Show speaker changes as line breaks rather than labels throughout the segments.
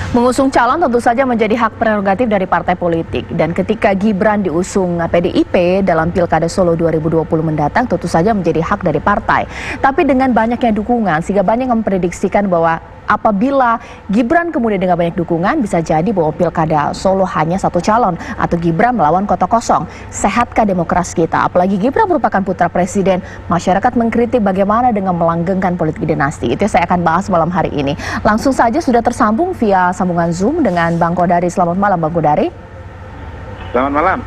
Mengusung calon tentu saja menjadi hak prerogatif dari partai politik. Dan ketika Gibran diusung PDIP dalam Pilkada Solo 2020 mendatang tentu saja menjadi hak dari partai. Tapi dengan banyaknya dukungan sehingga banyak yang memprediksikan bahwa apabila Gibran kemudian dengan banyak dukungan bisa jadi bahwa Pilkada Solo hanya satu calon atau Gibran melawan kota kosong. Sehatkah demokrasi kita? Apalagi Gibran merupakan putra presiden, masyarakat mengkritik bagaimana dengan melanggengkan politik dinasti. Itu saya akan bahas malam hari ini. Langsung saja sudah tersambung via sambungan Zoom dengan Bang Kodari. Selamat malam Bang Kodari.
Selamat malam.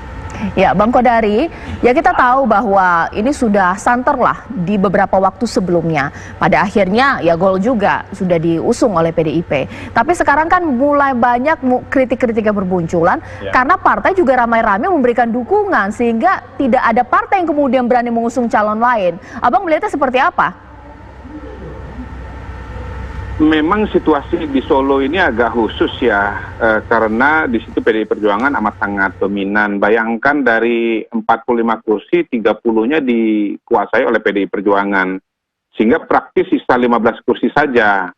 Ya Bang Kodari, ya kita tahu bahwa ini sudah santer lah di beberapa waktu sebelumnya. Pada akhirnya ya gol juga sudah diusung oleh PDIP. Tapi sekarang kan mulai banyak kritik-kritik yang bermunculan karena partai juga ramai-ramai memberikan dukungan sehingga tidak ada partai yang kemudian berani mengusung calon lain. Abang melihatnya seperti apa?
Memang situasi di Solo ini agak khusus ya, karena di situ PDI Perjuangan amat sangat dominan. Bayangkan dari 45 kursi, 30-nya dikuasai oleh PDI Perjuangan. Sehingga praktis sisa 15 kursi saja.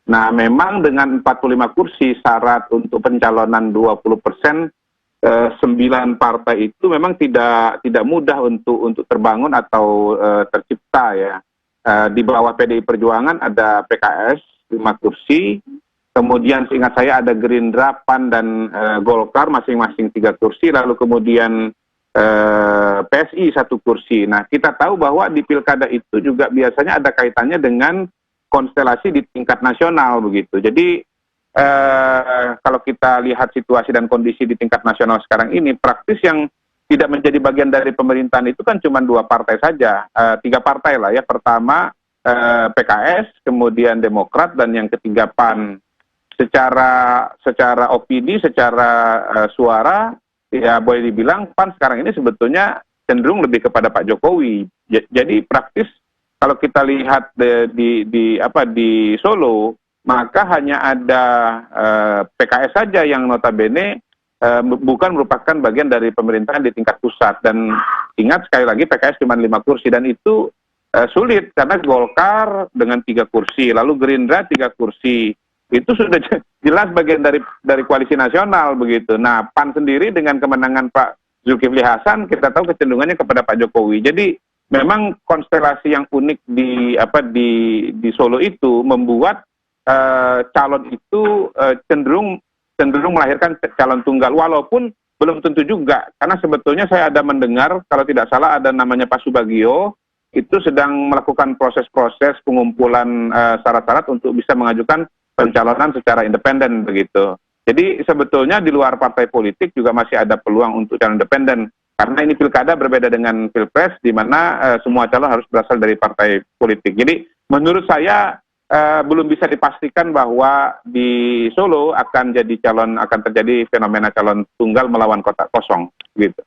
Nah memang dengan 45 kursi syarat untuk pencalonan 20%, 9 partai itu memang tidak mudah untuk terbangun atau tercipta ya. Di bawah PDI Perjuangan ada PKS, 5 kursi, kemudian seingat saya ada Gerindra, PAN, dan Golkar masing-masing 3 kursi, lalu kemudian PSI 1 kursi. Nah kita tahu bahwa di pilkada itu juga biasanya ada kaitannya dengan konstelasi di tingkat nasional begitu. Jadi kalau kita lihat situasi dan kondisi di tingkat nasional sekarang ini, praktis yang tidak menjadi bagian dari pemerintahan itu kan cuma 2 partai saja, 3 partai lah ya. Pertama PKS, kemudian Demokrat, dan yang ketiga PAN. Secara opini, secara suara, ya boleh dibilang PAN sekarang ini sebetulnya cenderung lebih kepada Pak Jokowi. Jadi praktis kalau kita lihat di Solo, maka hanya ada PKS saja yang notabene bukan merupakan bagian dari pemerintahan di tingkat pusat. Dan ingat sekali lagi PKS cuma 5 kursi, dan itu sulit karena Golkar dengan 3 kursi, lalu Gerindra 3 kursi, itu sudah jelas bagian dari koalisi nasional begitu. Nah PAN sendiri dengan kemenangan Pak Zulkifli Hasan kita tahu kecenderungannya kepada Pak Jokowi. Jadi memang konstelasi yang unik di Solo itu membuat calon itu cenderung melahirkan calon tunggal, walaupun belum tentu juga, karena sebetulnya saya ada mendengar kalau tidak salah ada namanya Pak Subagio itu sedang melakukan proses-proses pengumpulan syarat-syarat untuk bisa mengajukan pencalonan secara independen begitu. Jadi sebetulnya di luar partai politik juga masih ada peluang untuk calon independen, karena ini pilkada berbeda dengan pilpres di mana semua calon harus berasal dari partai politik. Jadi menurut saya belum bisa dipastikan bahwa di Solo akan terjadi fenomena calon tunggal melawan kota kosong gitu.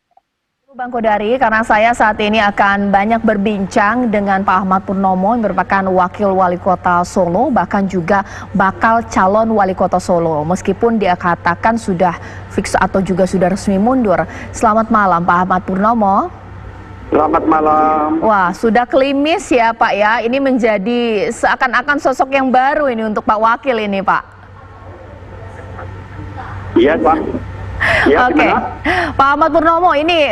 Bang Kodari, karena saya saat ini akan banyak berbincang dengan Pak Ahmad Purnomo yang merupakan Wakil Wali Kota Solo, bahkan juga bakal calon Wali Kota Solo. Meskipun dia katakan sudah fix atau juga sudah resmi mundur. Selamat malam Pak Ahmad Purnomo.
Selamat malam.
Wah, sudah klimis ya Pak ya. Ini menjadi seakan-akan sosok yang baru ini untuk Pak Wakil ini Pak.
Iya Pak. Ya,
Oke, Pak Ahmad Purnomo, ini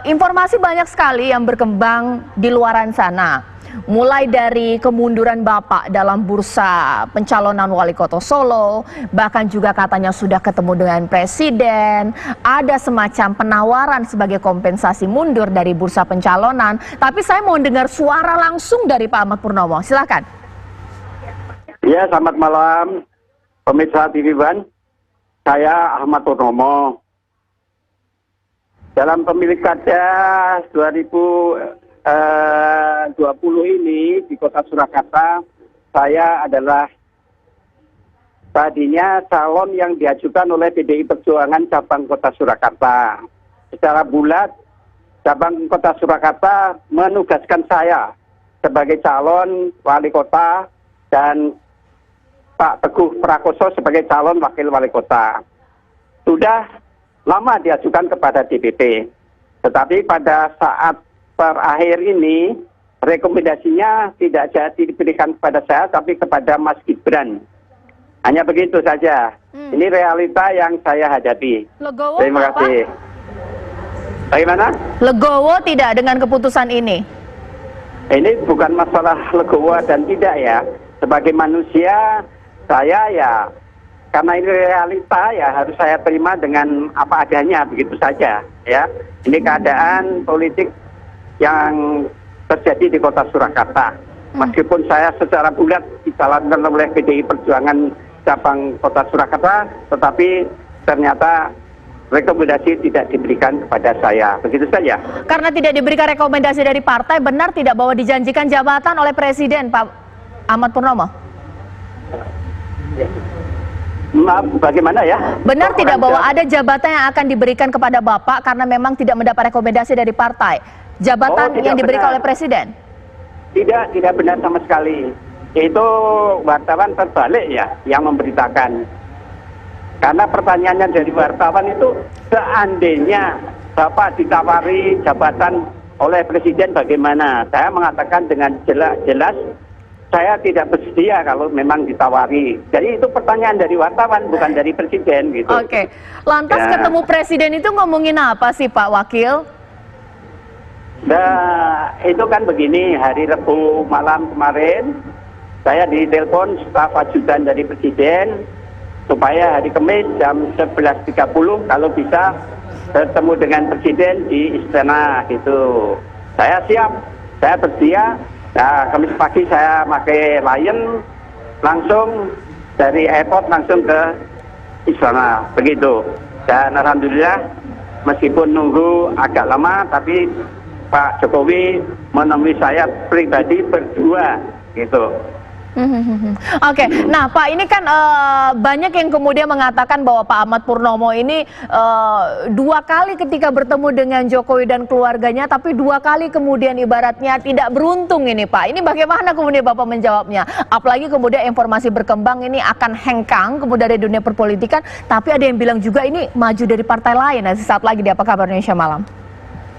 informasi banyak sekali yang berkembang di luaran sana. Mulai dari kemunduran Bapak dalam bursa pencalonan Wali Kota Solo, bahkan juga katanya sudah ketemu dengan Presiden, ada semacam penawaran sebagai kompensasi mundur dari bursa pencalonan. Tapi saya mau dengar suara langsung dari Pak Ahmad Purnomo, silakan.
Ya, selamat malam pemirsa TV One. Saya Ahmad Purnomo. Dalam pemilu kada 2020 ini di Kota Surakarta, saya adalah tadinya calon yang diajukan oleh PDI Perjuangan cabang Kota Surakarta. Secara bulat, cabang Kota Surakarta menugaskan saya sebagai calon wali kota dan Pak Teguh Prakoso sebagai calon wakil wali kota. Sudah lama diajukan kepada DPP. Tetapi pada saat terakhir ini, rekomendasinya tidak jadi diberikan kepada saya, tapi kepada Mas Gibran. Hanya begitu saja. Ini realita yang saya hadapi.
Legowo
Terima
nggak, Pak?
kasih. Bagaimana?
Legowo tidak dengan keputusan ini?
Ini bukan masalah legowo dan tidak ya. Sebagai manusia, saya ya, karena ini realita ya harus saya terima dengan apa adanya, begitu saja ya. Ini keadaan politik yang terjadi di Kota Surakarta. Meskipun saya secara bulat dicalonkan oleh PDI Perjuangan cabang Kota Surakarta, tetapi ternyata rekomendasi tidak diberikan kepada saya. Begitu saja.
Karena tidak diberikan rekomendasi dari partai, benar tidak bahwa dijanjikan jabatan oleh Presiden, Pak Ahmad Purnomo?
Maaf, bagaimana ya?
Benar tidak bahwa ada jabatan yang akan diberikan kepada Bapak karena memang tidak mendapat rekomendasi dari partai? Jabatan
tidak
yang diberikan
benar.
oleh Presiden?
Tidak benar sama sekali. Itu wartawan terbalik ya yang memberitakan. Karena pertanyaannya dari wartawan itu, seandainya Bapak ditawari jabatan oleh Presiden bagaimana? Saya mengatakan dengan jelas, saya tidak bersedia kalau memang ditawari. Jadi itu pertanyaan dari wartawan, bukan dari Presiden gitu.
Oke. Lantas
Ya.
ketemu Presiden itu ngomongin apa sih, Pak Wakil?
Nah, itu kan begini, hari Rabu malam kemarin, saya ditelepon staf ajudan dari Presiden, supaya hari Kamis jam 11.30 kalau bisa bertemu dengan Presiden di istana gitu. Saya siap, saya bersedia. Nah, Kamis pagi saya pakai Lion langsung dari airport langsung ke istana begitu. Dan alhamdulillah meskipun nunggu agak lama tapi Pak Jokowi menemui saya pribadi berdua gitu.
Oke, nah Pak, ini kan banyak yang kemudian mengatakan bahwa Pak Ahmad Purnomo ini 2 kali ketika bertemu dengan Jokowi dan keluarganya, tapi 2 kali kemudian ibaratnya tidak beruntung ini Pak. Ini bagaimana kemudian Bapak menjawabnya? Apalagi kemudian informasi berkembang ini akan hengkang kemudian dari dunia perpolitikan, tapi ada yang bilang juga ini maju dari partai lain. Nah, sesaat lagi di Apa Kabar Indonesia Malam.